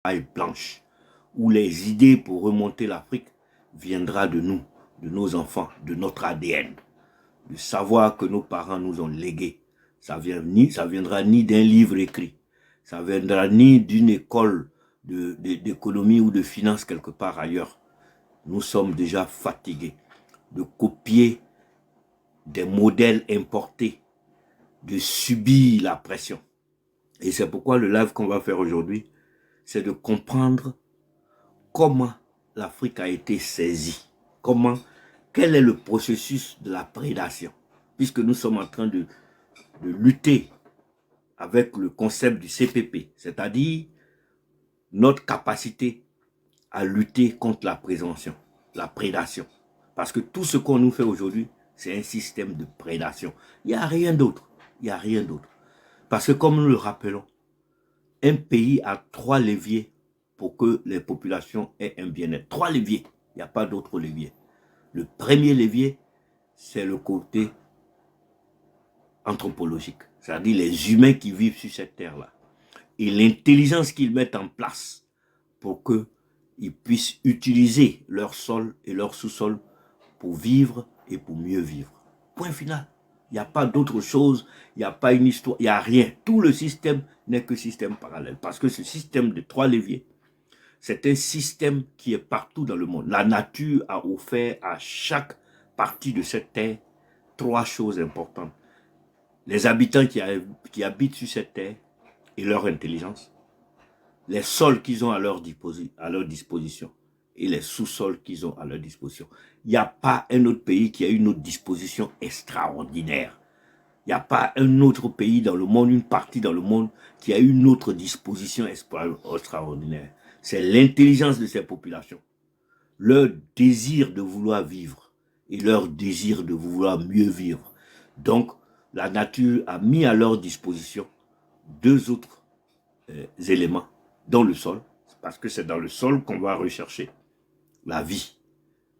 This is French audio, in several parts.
paille blanche, où les idées pour remonter l'Afrique viendra de nous, de nos enfants, de notre ADN, du savoir que nos parents nous ont légué. Ça viendra ni d'un livre écrit, ça viendra ni d'une école d'économie ou de finance quelque part ailleurs. Nous sommes déjà fatigués de copier des modèles importés, de subir la pression. Et c'est pourquoi le live qu'on va faire aujourd'hui, c'est de comprendre comment l'Afrique a été saisie, quel est le processus de la prédation, puisque nous sommes en train de lutter avec le concept du CPP, c'est-à-dire notre capacité à lutter contre la prédation. Parce que tout ce qu'on nous fait aujourd'hui, c'est un système de prédation. Il n'y a rien d'autre. Il n'y a rien d'autre. Parce que comme nous le rappelons, un pays a 3 leviers pour que les populations aient un bien-être. 3 leviers. Il n'y a pas d'autres leviers. Le premier levier, c'est le côté anthropologique. C'est-à-dire les humains qui vivent sur cette terre-là. Et l'intelligence qu'ils mettent en place pour qu'ils puissent utiliser leur sol et leur sous-sol pour vivre et pour mieux vivre. Point final. Il n'y a pas d'autre chose, il n'y a pas une histoire, il n'y a rien. Tout le système n'est que système parallèle. Parce que ce système de 3 leviers, c'est un système qui est partout dans le monde. La nature a offert à chaque partie de cette terre 3 choses importantes. Les habitants qui habitent sur cette terre et leur intelligence, les sols qu'ils ont à leur disposition et les sous-sols qu'ils ont à leur disposition. Il n'y a pas un autre pays qui a une autre disposition extraordinaire. Il n'y a pas un autre pays dans le monde, une partie dans le monde qui a une autre disposition extraordinaire. C'est l'intelligence de ces populations, leur désir de vouloir vivre et leur désir de vouloir mieux vivre. Donc, la nature a mis à leur disposition 2 autres éléments dans le sol, parce que c'est dans le sol qu'on va rechercher la vie,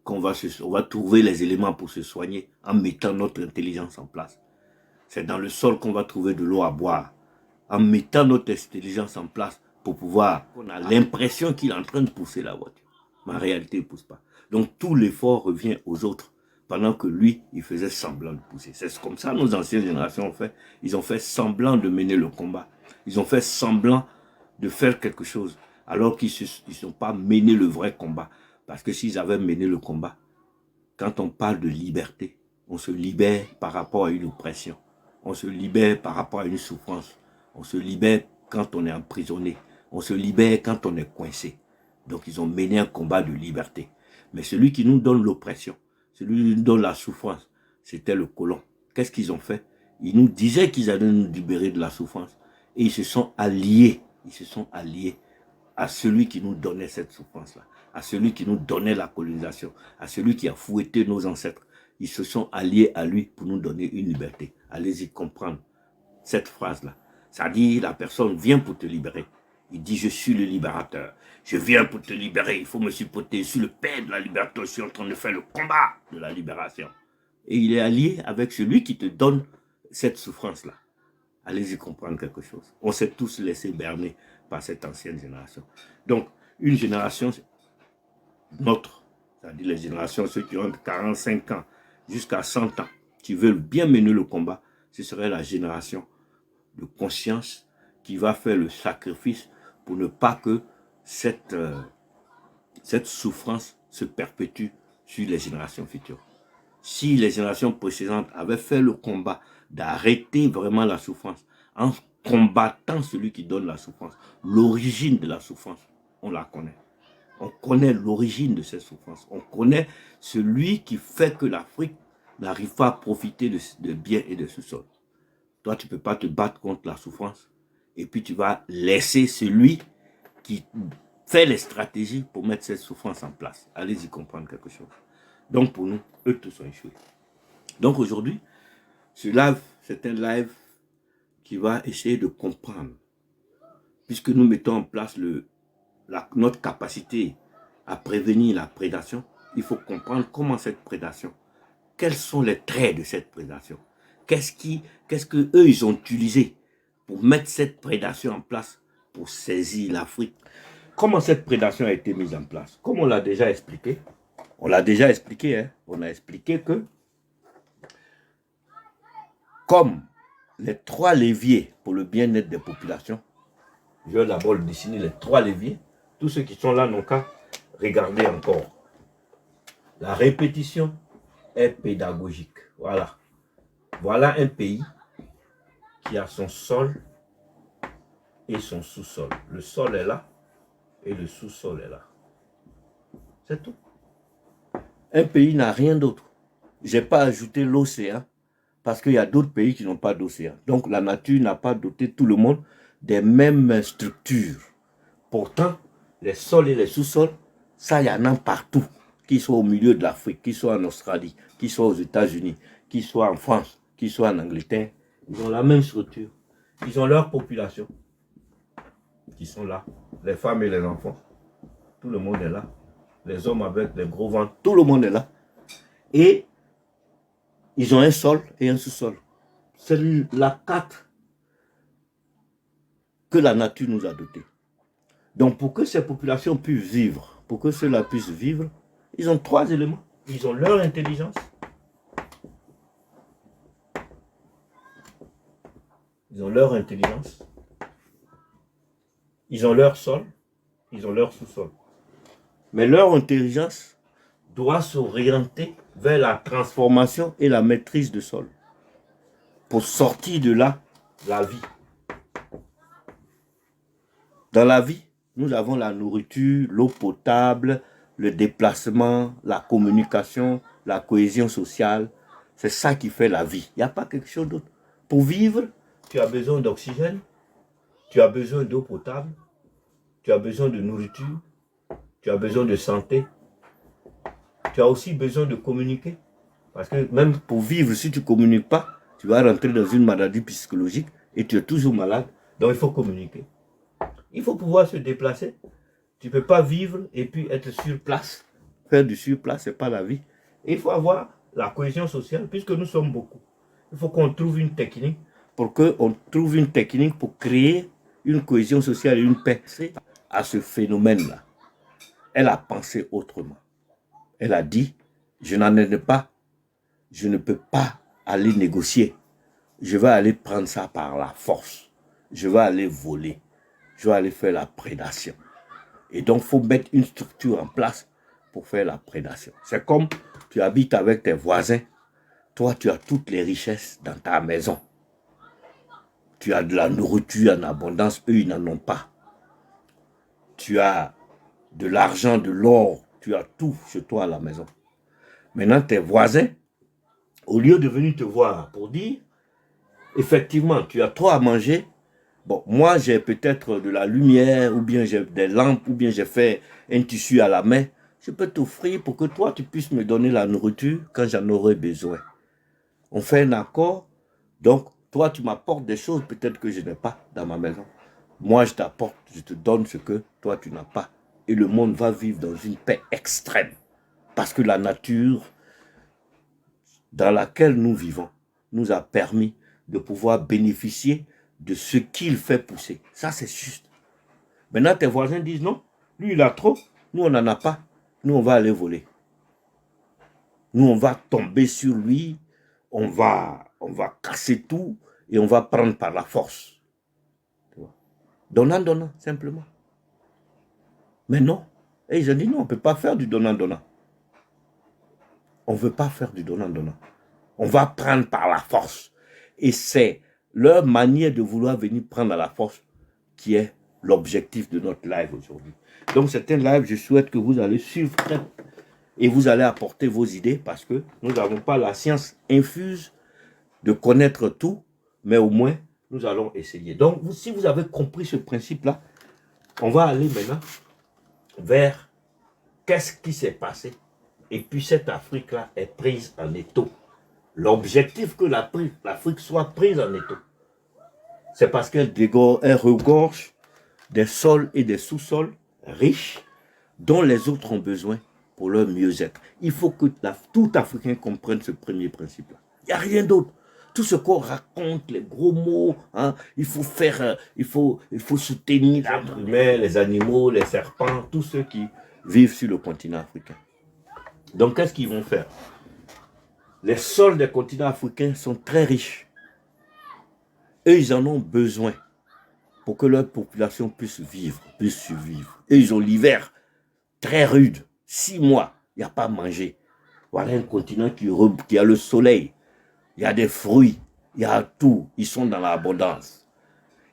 on va trouver les éléments pour se soigner en mettant notre intelligence en place. C'est dans le sol qu'on va trouver de l'eau à boire, en mettant notre intelligence en place pour pouvoir, on a l'impression qu'il est en train de pousser la voiture. Mais en réalité, il ne pousse pas. Donc tout l'effort revient aux autres, pendant que lui, il faisait semblant de pousser. C'est comme ça que nos anciennes générations ont fait. Ils ont fait semblant de mener le combat. Ils ont fait semblant de faire quelque chose, alors qu'ils ne sont pas mené le vrai combat. Parce que s'ils avaient mené le combat, quand on parle de liberté, on se libère par rapport à une oppression. On se libère par rapport à une souffrance. On se libère quand on est emprisonné. On se libère quand on est coincé. Donc ils ont mené un combat de liberté. Mais celui qui nous donne l'oppression, celui qui nous donne la souffrance, c'était le colon. Qu'est-ce qu'ils ont fait? Ils nous disaient qu'ils allaient nous libérer de la souffrance. Et ils se sont alliés. Ils se sont alliés à celui qui nous donnait cette souffrance-là, à celui qui nous donnait la colonisation, à celui qui a fouetté nos ancêtres. Ils se sont alliés à lui pour nous donner une liberté. Allez-y comprendre cette phrase-là. Ça dit, la personne vient pour te libérer. Il dit, je suis le libérateur. Je viens pour te libérer. Il faut me supporter. Je suis le père de la libération. Je suis en train de faire le combat de la libération. Et il est allié avec celui qui te donne cette souffrance-là. Allez-y comprendre quelque chose. On s'est tous laissés berner par cette ancienne génération. Donc, une génération, notre, c'est-à-dire les générations, ceux qui ont 45 ans jusqu'à 100 ans, qui veulent bien mener le combat, ce serait la génération de conscience qui va faire le sacrifice pour ne pas que cette souffrance se perpétue sur les générations futures. Si les générations précédentes avaient fait le combat d'arrêter vraiment la souffrance en combattant celui qui donne la souffrance, l'origine de la souffrance, on la connaît. On connaît l'origine de cette souffrance. On connaît celui qui fait que l'Afrique n'arrive pas à profiter de biens et de sous-sol. Toi, tu ne peux pas te battre contre la souffrance et puis tu vas laisser celui qui fait les stratégies pour mettre cette souffrance en place. Allez-y comprendre quelque chose. Donc pour nous, eux tous ont échoué. Donc aujourd'hui, ce live, c'est un live qui va essayer de comprendre. Puisque nous mettons en place notre capacité à prévenir la prédation, il faut comprendre comment cette prédation, quels sont les traits de cette prédation, qu'est-ce que eux ils ont utilisé pour mettre cette prédation en place, pour saisir l'Afrique. comment cette prédation a été mise en place? Comme on l'a déjà expliqué, on a expliqué que comme les 3 leviers pour le bien-être des populations, je vais d'abord dessiner les 3 leviers. Tous ceux qui sont là n'ont qu'à regarder encore. La répétition est pédagogique. Voilà. Voilà un pays qui a son sol et son sous-sol. Le sol est là et le sous-sol est là. C'est tout. Un pays n'a rien d'autre. Je n'ai pas ajouté l'océan parce qu'il y a d'autres pays qui n'ont pas d'océan. Donc la nature n'a pas doté tout le monde des mêmes structures. Pourtant, les sols et les sous-sols, ça, il y en a partout. Qu'ils soient au milieu de l'Afrique, qu'ils soient en Australie, qu'ils soient aux États-Unis, qu'ils soient en France, qu'ils soient en Angleterre. Ils ont la même structure. Ils ont leur population qui sont là. Les femmes et les enfants. Tout le monde est là. Les hommes avec les gros ventres. Tout le monde est là. Et ils ont un sol et un sous-sol. C'est la carte que la nature nous a dotée. Donc pour que ces populations puissent vivre, pour que ceux-là puissent vivre, ils ont 3 éléments. Ils ont leur intelligence. Ils ont leur intelligence. Ils ont leur sol. Ils ont leur sous-sol. Mais leur intelligence doit s'orienter vers la transformation et la maîtrise du sol. Pour sortir de là, la vie. Dans la vie, nous avons la nourriture, l'eau potable, le déplacement, la communication, la cohésion sociale. C'est ça qui fait la vie. Il n'y a pas quelque chose d'autre. Pour vivre, tu as besoin d'oxygène, tu as besoin d'eau potable, tu as besoin de nourriture, tu as besoin de santé, tu as aussi besoin de communiquer. Parce que même pour vivre, si tu ne communiques pas, tu vas rentrer dans une maladie psychologique et tu es toujours malade. Donc il faut communiquer. Il faut pouvoir se déplacer. Tu ne peux pas vivre et puis être sur place. Faire du sur place, ce n'est pas la vie. Et il faut avoir la cohésion sociale puisque nous sommes beaucoup. Il faut qu'on trouve une technique pour créer une cohésion sociale et une paix à ce phénomène-là. Elle a pensé autrement. Elle a dit, je n'en ai pas, je ne peux pas aller négocier. Je vais aller prendre ça par la force. Je vais aller voler. Je vais aller faire la prédation. Et donc, il faut mettre une structure en place pour faire la prédation. C'est comme tu habites avec tes voisins. Toi, tu as toutes les richesses dans ta maison. Tu as de la nourriture en abondance. Eux, ils n'en ont pas. Tu as de l'argent, de l'or. Tu as tout chez toi à la maison. Maintenant, tes voisins, au lieu de venir te voir pour dire, effectivement, tu as trop à manger. Bon, moi, j'ai peut-être de la lumière, ou bien j'ai des lampes, ou bien j'ai fait un tissu à la main. Je peux t'offrir pour que toi, tu puisses me donner la nourriture quand j'en aurai besoin. On fait un accord. Donc, toi, tu m'apportes des choses peut-être que je n'ai pas dans ma maison. Moi, je t'apporte, je te donne ce que toi, tu n'as pas. Et le monde va vivre dans une paix extrême. Parce que la nature dans laquelle nous vivons nous a permis de pouvoir bénéficier de ce qu'il fait pousser. Ça, c'est juste. Maintenant, tes voisins disent non, lui, il a trop, nous, on n'en a pas. Nous, on va aller voler. Nous, on va tomber sur lui, on va casser tout et on va prendre par la force. Donnant, simplement. Mais non. Et ils ont dit non, on ne peut pas faire du donnant. On ne veut pas faire du donnant. On va prendre par la force. Et c'est leur manière de vouloir venir prendre à la force qui est l'objectif de notre live aujourd'hui. Donc c'est un live, je souhaite que vous allez suivre et vous allez apporter vos idées parce que nous n'avons pas la science infuse de connaître tout, mais au moins nous allons essayer. Donc si vous avez compris ce principe-là, on va aller maintenant vers qu'est-ce qui s'est passé. Et puis cette Afrique-là est prise en étau. L'objectif que l'Afrique soit prise en étau, c'est parce qu'elle regorge des sols et des sous-sols riches dont les autres ont besoin pour leur mieux-être. Il faut que tout Africain comprenne ce premier principe-là. Il n'y a rien d'autre. Tout ce qu'on raconte, les gros mots, hein, il faut faire, il faut soutenir l'être humain, les animaux, les serpents, tous ceux qui vivent sur le continent africain. Donc, qu'est-ce qu'ils vont faire? Les sols des continents africains sont très riches. Eux, ils en ont besoin pour que leur population puisse vivre, puisse survivre. Et ils ont l'hiver très rude, 6 mois, il n'y a pas à manger. Voilà un continent qui a le soleil, il y a des fruits, il y a tout, ils sont dans l'abondance.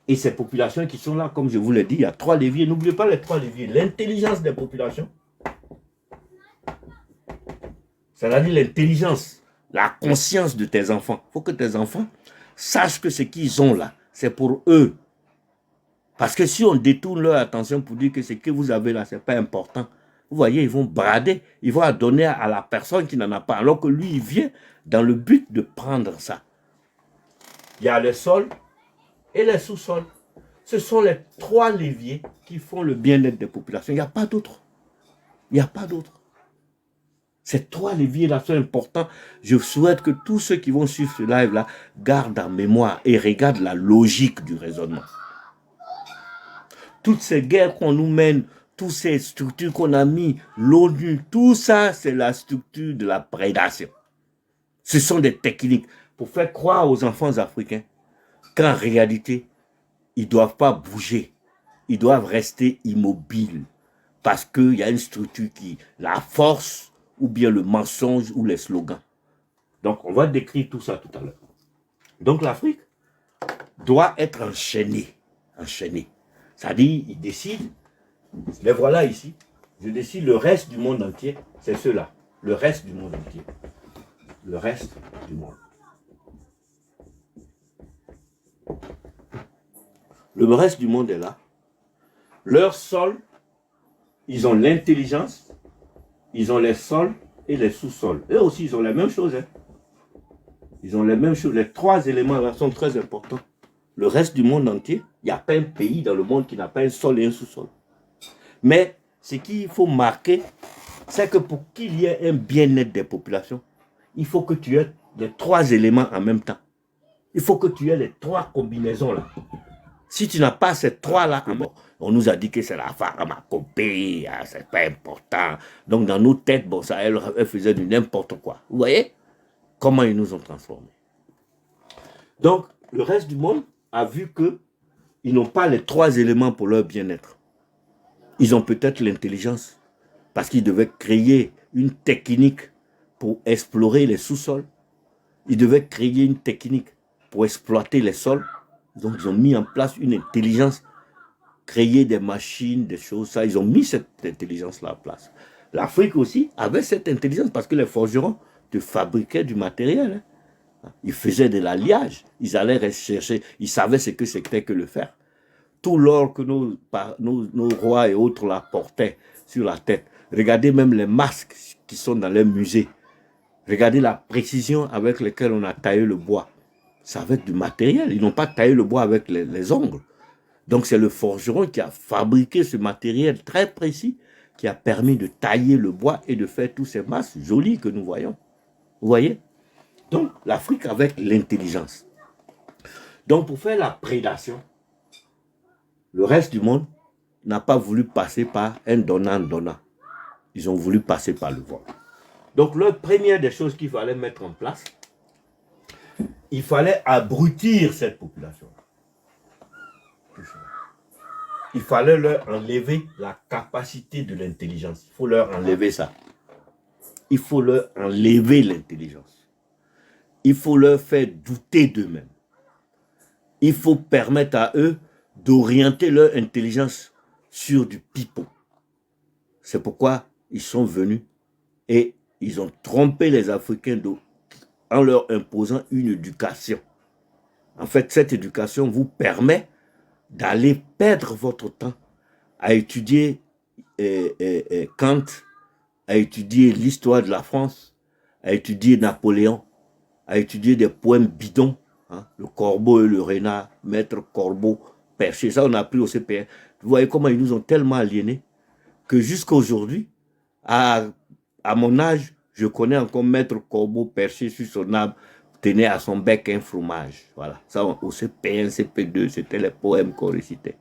Et ces populations qui sont là, comme je vous l'ai dit, il y a 3 leviers. N'oubliez pas les 3 leviers. L'intelligence des populations, c'est-à-dire l'intelligence, la conscience de tes enfants. Il faut que tes enfants sachent que ce qu'ils ont là, c'est pour eux. Parce que si on détourne leur attention pour dire que ce que vous avez là, ce n'est pas important, vous voyez, ils vont brader, ils vont donner à la personne qui n'en a pas, alors que lui, il vient dans le but de prendre ça. Il y a le sol et les sous-sols. Ce sont les 3 leviers qui font le bien-être des populations. Il n'y a pas d'autre. Il n'y a pas d'autre. Ces 3 leviers-là sont importants. Je souhaite que tous ceux qui vont suivre ce live-là gardent en mémoire et regardent la logique du raisonnement. Toutes ces guerres qu'on nous mène, toutes ces structures qu'on a mis, l'ONU, tout ça, c'est la structure de la prédation. Ce sont des techniques pour faire croire aux enfants africains qu'en réalité, ils ne doivent pas bouger. Ils doivent rester immobiles parce qu'il y a une structure qui, la force ou bien le mensonge ou les slogans. Donc, on va décrire tout ça tout à l'heure. Donc, l'Afrique doit être enchaînée. Enchaînée. C'est-à-dire, il décide, les voilà ici, je décide le reste du monde entier, c'est ceux-là. Le reste du monde entier. Le reste du monde. Le reste du monde est là. Leur sol, ils ont l'intelligence, ils ont les sols et les sous-sols. Eux aussi, ils ont la même chose. Hein. Ils ont les mêmes choses. Les 3 éléments là sont très importants. Le reste du monde entier, il n'y a pas un pays dans le monde qui n'a pas un sol et un sous-sol. Mais ce qu'il faut marquer, c'est que pour qu'il y ait un bien-être des populations, il faut que tu aies les 3 éléments en même temps. Il faut que tu aies les 3 combinaisons là. Si tu n'as pas ces 3 là, on nous a dit que c'est la pharmacopée, hein, c'est pas important. Donc dans nos têtes, bon, ça, elle faisait du n'importe quoi. Vous voyez comment ils nous ont transformés. Donc le reste du monde a vu qu'ils n'ont pas les 3 éléments pour leur bien-être. Ils ont peut-être l'intelligence, parce qu'ils devaient créer une technique pour explorer les sous-sols. Ils devaient créer une technique pour exploiter les sols. Donc ils ont mis en place une intelligence, créer des machines, des choses, ça. Ils ont mis cette intelligence-là en place. L'Afrique aussi avait cette intelligence, parce que les forgerons te fabriquaient du matériel. Hein. Ils faisaient de l'alliage, ils allaient rechercher, ils savaient ce que c'était que le fer. Tout l'or que nos rois et autres là portaient sur la tête. Regardez même les masques qui sont dans les musées. Regardez la précision avec laquelle on a taillé le bois. Ça va être du matériel. Ils n'ont pas taillé le bois avec les ongles. Donc c'est le forgeron qui a fabriqué ce matériel très précis qui a permis de tailler le bois et de faire tous ces masques jolis que nous voyons. Vous voyez? Donc l'Afrique avec l'intelligence. Donc pour faire la prédation, le reste du monde n'a pas voulu passer par un donnant-donnant. Ils ont voulu passer par le vol. Donc, la première des choses qu'il fallait mettre en place, il fallait abrutir cette population. Il fallait leur enlever la capacité de l'intelligence. Il faut leur enlever ça. Il faut leur enlever l'intelligence. Il faut leur faire douter d'eux-mêmes. Il faut permettre à eux d'orienter leur intelligence sur du pipeau. C'est pourquoi ils sont venus et ils ont trompé les Africains en leur imposant une éducation. En fait, cette éducation vous permet d'aller perdre votre temps à étudier Kant, à étudier l'histoire de la France, à étudier Napoléon, à étudier des poèmes bidons, hein, le corbeau et le renard, maître corbeau, perché. Ça, on a appris au CPR. Vous voyez comment ils nous ont tellement aliénés que jusqu'à aujourd'hui, à mon âge, je connais encore maître corbeau perché sur son arbre tenait à son bec un fromage. Voilà. Ça, on se payait un CP2, c'était les poèmes qu'on récitait.